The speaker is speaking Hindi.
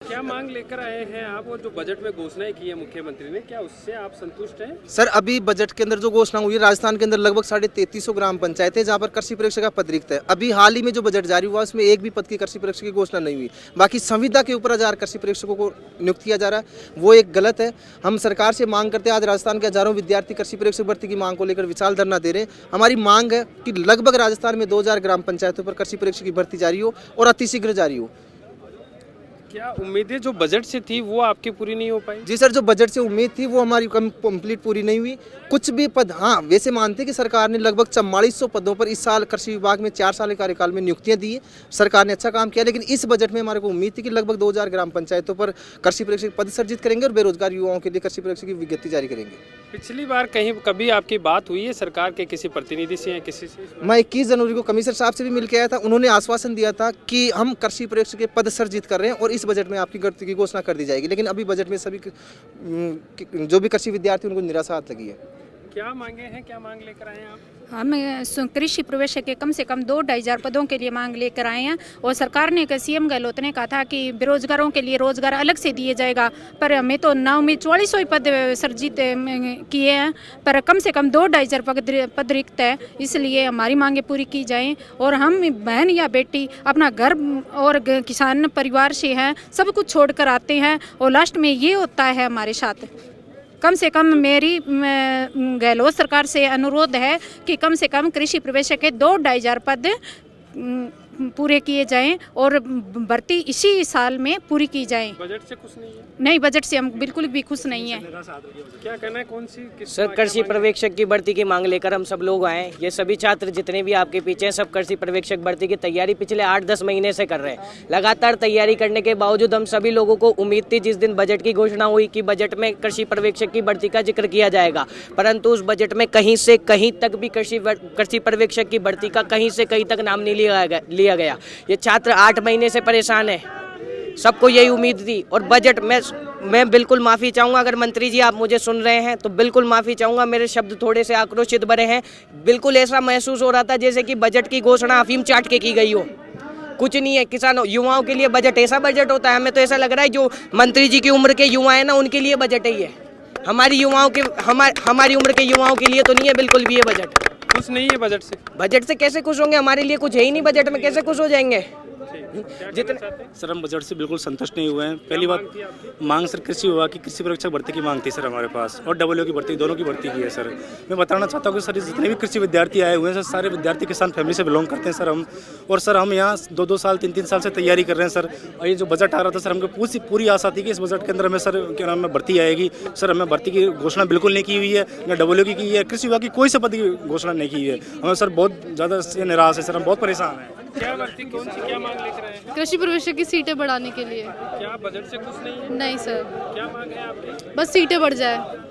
क्या मांग लेकर आए हैं आप और जो बजट में घोषणाएं की है मुख्यमंत्री ने, क्या उससे आप संतुष्ट हैं? सर अभी बजट के अंदर जो घोषणा हुई है, राजस्थान के अंदर लगभग 3350 ग्राम पंचायत है जहाँ पर कृषि परीक्षा का पद रिक्त है। अभी हाल ही में जो बजट जारी हुआ उसमें एक भी पद की कृषि परीक्षा की घोषणा नहीं हुई। बाकी संविदा के ऊपर 1000 कृषि परीक्षकों को नियुक्त किया जा रहा है, वो एक गलत है। हम सरकार से मांग करते हैं, आज राजस्थान के हजारों विद्यार्थी कृषि परीक्षक भर्ती की मांग को लेकर विशाल धरना दे रहे हैं। हमारी मांग है कि लगभग राजस्थान में 2000 ग्राम पंचायतों पर कृषि परीक्षा की भर्ती जारी हो और अतिशीघ्र जारी हो। क्या उम्मीदें जो बजट से थी वो आपकी पूरी नहीं हो पाई? जी सर, जो बजट से उम्मीद थी वो हमारी कंप्लीट पूरी नहीं हुई। कुछ भी पद, हाँ वैसे मानते हैं कि सरकार ने लगभग 4400 पदों पर इस साल कृषि विभाग में 4 साल के कार्यकाल में नियुक्तियां दी है। सरकार ने अच्छा काम किया, लेकिन इस बजट में हमारे को उम्मीद थी कि लगभग 2000 ग्राम पंचायतों पर कृषि परीक्षक पद सर्जित करेंगे और बेरोजगार युवाओं के लिए कृषि परीक्षा की विज्ञप्ति जारी करेंगे। पिछली बार कभी आपकी बात हुई है सरकार के किसी प्रतिनिधि से या किसी से? मैं 21 जनवरी को कमिश्नर साहब से भी मिल के आया था। उन्होंने आश्वासन दिया था कि हम कृषि परीक्षक के पद सर्जित कर रहे हैं और इस बजट में आपकी गिरफ्तारी की घोषणा कर दी जाएगी, लेकिन अभी बजट में सभी जो भी कृषि विद्यार्थी उनको निराशा हाथ लगी है। क्या मांगे हैं, क्या मांग लेकर आए हैं आप? हम कृषि प्रवेशक के कम से कम 2-2,500 पदों के लिए मांग लेकर आए हैं और सरकार ने सीएम गहलोत ने कहा था कि बेरोजगारों के लिए रोजगार अलग से दिए जाएगा, पर हमें तो 9 में 4400 पद सर्जित किए हैं, पर कम से कम 2-2,500 पद रिक्त है। इसलिए हमारी मांगें पूरी की जाएं और हम बहन या बेटी अपना घर और किसान परिवार से हैं, सब कुछ छोड़ कर आते हैं और लास्ट में ये होता है हमारे साथ। कम से कम मेरी गहलोत सरकार से अनुरोध है कि कम से कम कृषि प्रवेशक के 2-2,500 पद पूरे किए जाएं और भर्ती इसी साल में पूरी की जाए। बजट से खुश नहीं है? नहीं, बजट से हम बिल्कुल भी खुश नहीं है। क्या कहना है, कौन सी सर कृषि पर्यवेक्षक की भर्ती की मांग लेकर हम सब लोग आए। ये सभी छात्र जितने भी आपके पीछे हैं, सब कृषि पर्यवेक्षक भर्ती की तैयारी पिछले 8-10 महीने से कर रहे हैं। लगातार तैयारी करने के बावजूद हम सभी लोगों को उम्मीद थी जिस दिन बजट की घोषणा हुई कि बजट में कृषि पर्यवेक्षक की भर्ती का जिक्र किया जाएगा, परंतु उस बजट में कहीं से कहीं तक भी कृषि पर्यवेक्षक की भर्ती का कहीं से कहीं तक नाम नहीं लिया गया। ये छात्र 8 महीने से परेशान है, सबको यही उम्मीद थी। और बजट में मैं बिल्कुल माफ़ी चाहूँगा, अगर मंत्री जी आप मुझे सुन रहे हैं तो बिल्कुल माफ़ी चाहूँगा, मेरे शब्द थोड़े से आक्रोशित भरे हैं। बिल्कुल ऐसा महसूस हो रहा था जैसे कि बजट की घोषणा अफीम चाट के की गई हो। कुछ नहीं है, किसानों युवाओं के लिए बजट ऐसा बजट होता है, हमें तो ऐसा लग रहा है जो मंत्री जी की उम्र के युवा हैं ना, उनके लिए बजट ही है। हमारी उम्र के युवाओं के लिए तो नहीं है बिल्कुल भी ये बजट। खुश नहीं है बजट से? बजट से कैसे खुश होंगे, हमारे लिए कुछ है ही नहीं बजट में, कैसे खुश हो जाएंगे। जितने सर हम बजट से बिल्कुल संतुष्ट नहीं हुए हैं। पहली बात मांग सर कृषि विभाग की कृषि परीक्षक भर्ती की मांग थी सर हमारे पास, और डब्ल्यू की भर्ती, दोनों की भर्ती की है सर। मैं बताना चाहता हूँ कि सर जितने भी कृषि विद्यार्थी आए हुए हैं सर, सारे विद्यार्थी किसान फैमिली से बिलोंग करते हैं सर हम। और सर हम यहाँ 2-2 साल 3-3 साल से तैयारी कर रहे हैं सर। और ये जो बजट आ रहा था सर, हमको पूरी आशा थी कि इस बजट के अंदर हमें सर क्या नाम है भर्ती आएगी। सर हमें भर्ती की घोषणा बिल्कुल नहीं की हुई है, न डब्ल्यू की है, कृषि विभाग की कोई से पद की घोषणा नहीं की है। हमें सर बहुत ज़्यादा निराश है सर, हम बहुत परेशान हैं। क्या भर्ती, कौन सी, क्या मांग लेकर आए हैं? कृषि प्रवेशक की सीटें बढ़ाने के लिए। क्या बजट से खुश नहीं है? नहीं सर, क्या मांग है आपकी? बस सीटें बढ़ जाए।